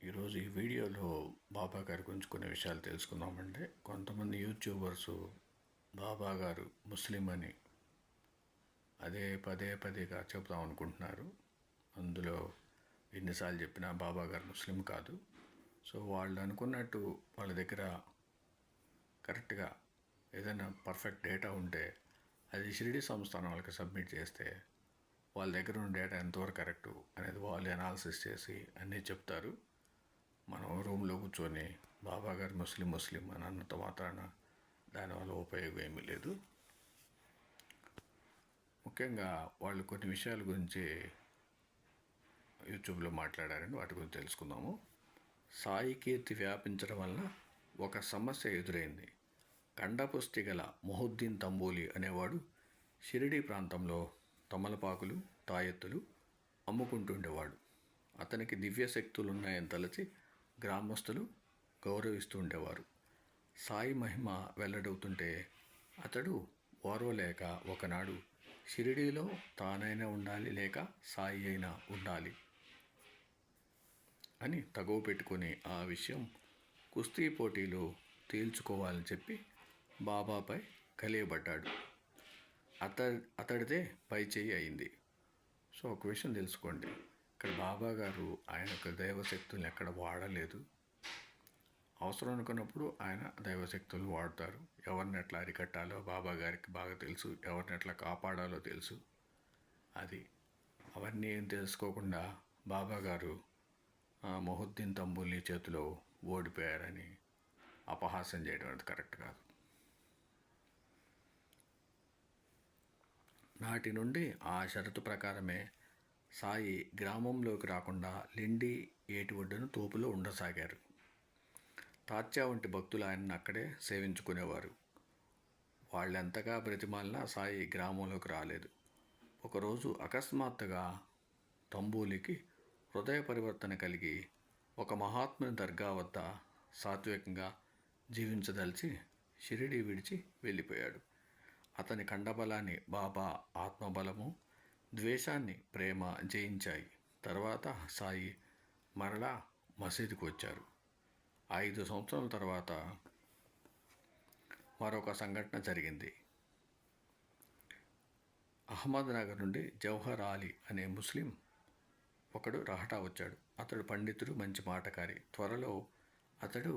ఈరోజు ఈ వీడియోలో బాబా గారి గురించి కొన్ని విషయాలు తెలుసుకుందామంటే, కొంతమంది యూట్యూబర్సు బాబా గారు ముస్లిం అని అదే పదే పదేగా చెప్తాం అనుకుంటున్నారు. అందులో ఎన్నిసార్లు చెప్పినా బాబా గారు ముస్లిం కాదు. సో వాళ్ళు అనుకున్నట్టు వాళ్ళ దగ్గర కరెక్ట్గా ఏదైనా పర్ఫెక్ట్ డేటా ఉంటే అది షిరిడి సంస్థానం వాళ్ళకి సబ్మిట్ చేస్తే వాళ్ళ దగ్గర ఉన్న డేటా ఎంతవరకు కరెక్టు అనేది వాళ్ళు అనాలిసిస్ చేసి అన్నీ చెప్తారు. మనం రూమ్లో కూర్చొని బాబా గారు ముస్లిం అని అన్నంత మాత్రాన దానివల్ల ఉపయోగం ఏమీ లేదు. ముఖ్యంగా వాళ్ళు కొన్ని విషయాల గురించి యూట్యూబ్లో మాట్లాడారని వాటి గురించి తెలుసుకుందాము. సాయి కీర్తి వ్యాపించడం వల్ల ఒక సమస్య ఎదురైంది. కండపుష్టి గల మొహుద్దీన్ తంబోలి అనేవాడు షిరిడీ ప్రాంతంలో తమలపాకులు, తాయెత్తులు అమ్ముకుంటుండేవాడు. అతనికి దివ్యశక్తులున్నాయని తలచి గ్రామస్తులు గౌరవిస్తూ ఉండేవారు. సాయి మహిమ వెల్లడవుతుంటే అతడు ఓర్వలేక ఒకనాడు షిరిడీలో తానైనా ఉండాలి, లేక సాయి అయినా ఉండాలి అని తగువ పెట్టుకుని ఆ విషయం కుస్తీ పోటీలో తేల్చుకోవాలని చెప్పి బాబాపై కలియబడ్డాడు. అతడిదే పై చేయి అయింది. సో ఒక విషయం తెలుసుకోండి, ఇక్కడ బాబా గారు ఆయన యొక్క దైవశక్తుల్ని ఎక్కడ వాడలేదు. అవసరం అనుకున్నప్పుడు ఆయన దైవశక్తులు వాడతారు. ఎవరిని ఎట్లా అరికట్టాలో బాబా గారికి బాగా తెలుసు, ఎవరిని ఎట్లా కాపాడాలో తెలుసు. అవన్నీ ఏం తెలుసుకోకుండా బాబా గారు మొహుద్దీన్ తంబూలి చేతిలో ఓడిపోయారని అపహాస్యం చేయడం అనేది కరెక్ట్ కాదు. నాటి నుండి ఆ షరతు ప్రకారమే సాయి గ్రామంలోకి రాకుండా లిండి ఏటి ఒడ్డున తోపులో ఉండసాగారు. తాత్యా వంటి భక్తులు ఆయనను అక్కడే సేవించుకునేవారు. వాళ్ళెంతగా బ్రతిమాలినా సాయి గ్రామంలోకి రాలేదు. ఒకరోజు అకస్మాత్తుగా తంబూలికి హృదయ పరివర్తన కలిగి ఒక మహాత్ముని దర్గా వద్ద సాత్వికంగా జీవించదలిచి షిరిడీ విడిచి వెళ్ళిపోయాడు. అతని కండబలాన్ని బాబా ఆత్మబలము, ద్వేషాన్ని ప్రేమ జయించాయి. తర్వాత సాయి మరలా మసీదుకు వచ్చారు. 5 సంవత్సరాల తర్వాత మరొక సంఘటన జరిగింది. అహ్మద్నగర్ నుండి జవహర్ అలీ అనే ముస్లిం ఒకడు రహటా వచ్చాడు. అతడు పండితుడు, మంచి మాటకారి. త్వరలో అతడు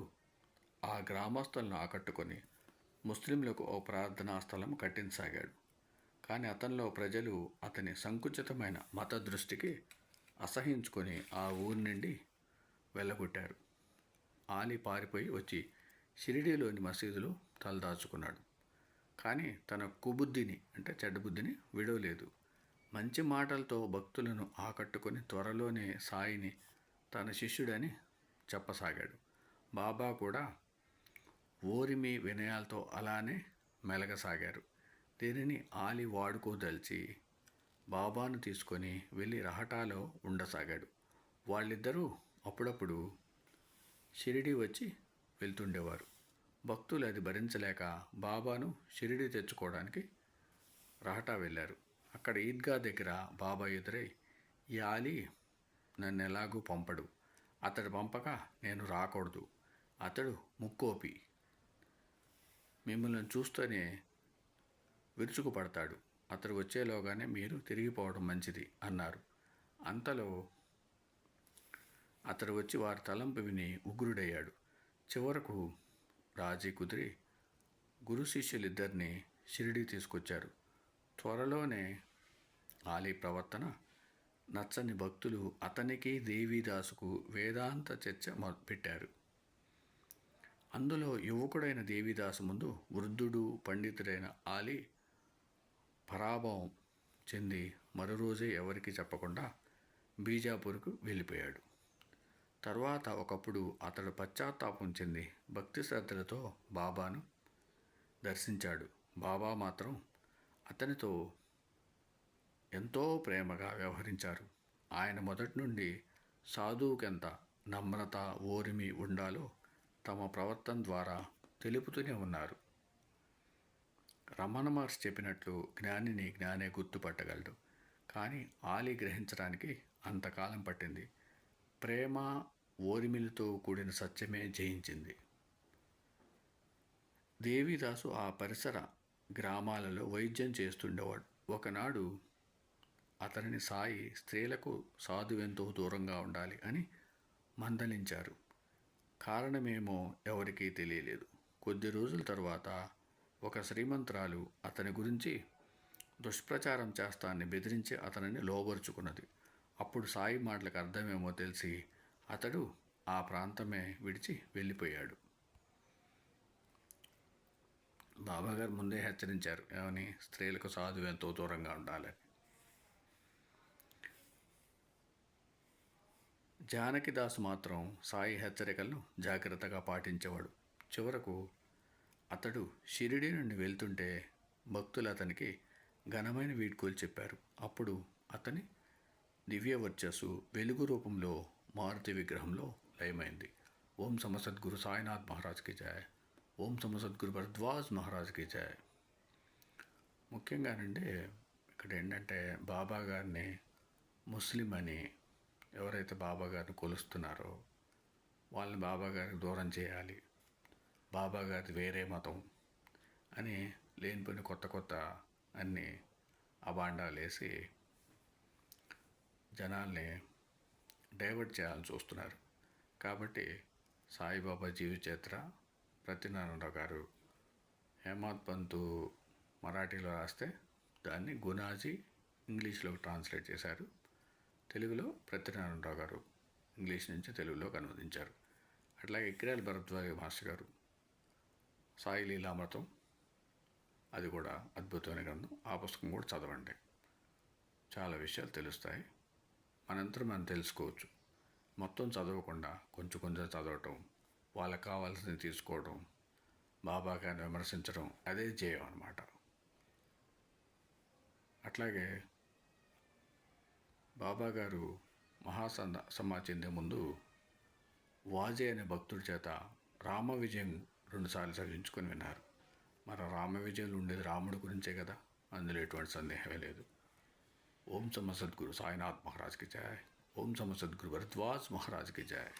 ఆ గ్రామస్తులను ఆకట్టుకొని ముస్లింలకు ఓ ప్రార్థనా స్థలం కట్టించసాగాడు. కానీ అతనిలో ప్రజలు అతని సంకుచితమైన మత దృష్టికి అసహించుకొని ఆ ఊరి నుండి వెళ్ళగొట్టారు. ఆలీ పారిపోయి వచ్చి షిరిడీలోని మసీదులో తలదాచుకున్నాడు. కానీ తన కుబుద్ధిని అంటే చెడ్డబుద్ధిని విడవలేదు. మంచి మాటలతో భక్తులను ఆకట్టుకొని త్వరలోనే సాయిని తన శిష్యుడని చెప్పసాగాడు. బాబా కూడా ఓరిమి వినయాలతో అలానే మెలగసాగారు. దీనిని ఆలి వాడుకోదలిచి బాబాను తీసుకొని వెళ్ళి రహటాలో ఉండసాగాడు. వాళ్ళిద్దరూ అప్పుడప్పుడు షిరిడీ వచ్చి వెళ్తుండేవారు. భక్తులు అది భరించలేక బాబాను షిరిడీ తెచ్చుకోవడానికి రహటా వెళ్ళారు. అక్కడ ఈద్గా దగ్గర బాబా ఎదురై, ఈ ఆలి నన్ను ఎలాగూ పంపడు, అతడు పంపక నేను రాకూడదు, అతడు ముక్కోపి, మిమ్మల్ని చూస్తూనే విరుచుకుపడతాడు, అతడు వచ్చేలోగానే మీరు తిరిగిపోవడం మంచిది అన్నారు. అంతలో అతడు వచ్చి వారి తలంపు విని ఉగ్రుడయ్యాడు. చివరకు రాజీ కుదిరి గురు శిష్యులిద్దరినీ షిరిడీ తీసుకొచ్చారు. త్వరలోనే ఆలీ ప్రవర్తన నచ్చని భక్తులు అతనికి, దేవీదాసుకు వేదాంత చర్చ పెట్టారు. అందులో యువకుడైన దేవీదాసు ముందు వృద్ధుడు, పండితుడైన ఆలీ పరాభవం చెంది మరో రోజే ఎవరికి చెప్పకుండా బీజాపూర్కు వెళ్ళిపోయాడు. తర్వాత ఒకప్పుడు అతడు పశ్చాత్తాపం చెంది భక్తి శ్రద్ధలతో బాబాను దర్శించాడు. బాబా మాత్రం అతనితో ఎంతో ప్రేమగా వ్యవహరించారు. ఆయన మొదటి నుండి సాధువుకెంత నమ్రత, ఓరిమి ఉండాలో తమ ప్రవర్తన ద్వారా తెలుపుతూనే ఉన్నారు. రమణ మహర్షి చెప్పినట్లు జ్ఞానిని జ్ఞానే గుర్తుపట్టగలడు. కానీ ఆలీ గ్రహించడానికి అంతకాలం పట్టింది. ప్రేమ, ఓరిమిలతో కూడిన సత్యమే జయించింది. దేవిదాసు ఆ పరిసర గ్రామాలలో వైద్యం చేస్తుండేవాడు. ఒకనాడు అతనిని సాయి స్త్రీలకు సాధువెంతో దూరంగా ఉండాలి అని మందలించారు. కారణమేమో ఎవరికీ తెలియలేదు. కొద్ది రోజుల తర్వాత ఒక శ్రీమంతురాలు అతని గురించి దుష్ప్రచారం చేస్తానని బెదిరించి అతనిని లోబరుచుకున్నది. అప్పుడు సాయి మాటలకు అర్థమేమో తెలిసి అతడు ఆ ప్రాంతమే విడిచి వెళ్ళిపోయాడు. బాబాగారు ముందే హెచ్చరించారు, ఏమని? స్త్రీలకు సాధువు ఎంతో దూరంగా ఉండాలని. జానకిదాసు మాత్రం సాయి హెచ్చరికలను జాగ్రత్తగా పాటించేవాడు. చివరకు అతడు షిరిడి నుండి వెళ్తుంటే భక్తులు అతనికి ఘనమైన వీడ్కోలు చెప్పారు. అప్పుడు అతని దివ్య వర్చస్సు వెలుగు రూపంలో మారుతి విగ్రహంలో లయమైంది. ఓం సమసద్గురు సాయినాథ్ మహారాజ్కి జయ. ఓం సమసద్గురు భరద్వాజ్ మహారాజ్కి జయ. ముఖ్యంగానంటే ఇక్కడ ఏంటంటే బాబా గారిని ముస్లిం అని ఎవరైతే బాబా గారిని కొలుస్తున్నారో వాళ్ళని బాబా గారికి దూరం చేయాలి, బాబా గారిది వేరే మతం అని లేనిపోయిన కొత్త అన్ని అబాండాలు వేసి జనాల్ని డైవర్ట్ చేయాలని చూస్తున్నారు. కాబట్టి సాయిబాబా జీవిత చరిత్ర ప్రతినారాయణరావు గారు హేమాద్ పంతు మరాఠీలో రాస్తే దాన్ని గునాజీ ఇంగ్లీష్లో ట్రాన్స్లేట్ చేశారు. తెలుగులో ప్రతినారాయణరావు గారు ఇంగ్లీష్ నుంచి తెలుగులోకి అనువదించారు. అట్లాగే ఇక్రాల్ భరద్వాజ్ మాస్టర్ గారు సాయి లీలామృతం, అది కూడా అద్భుతమైన గ్రంథం. ఆ పుస్తకం కూడా చదవండి, చాలా విషయాలు తెలుస్తాయి. మనంతరం మనం తెలుసుకోవచ్చు. మొత్తం చదవకుండా కొంచెం చదవటం, వాళ్ళకి కావాల్సింది తీసుకోవడం, బాబా గారిని విమర్శించడం, అదే జయం అన్నమాట. అట్లాగే బాబా గారు మహాసమా చెందే ముందు వాజే అనే భక్తుడి చేత రామ విజయం 2 సార్లు చదివించుకొని విన్నారు. మరి రామ విజయంలో ఉండేది రాముడి గురించే కదా, అందులో ఎటువంటి సందేహమే లేదు. ఓం సమ సద్గురు సాయినాథ్ మహారాజ్కి జయ. ఓం సమ సద్గురు భరద్వాజ్ మహారాజ్కి జయ.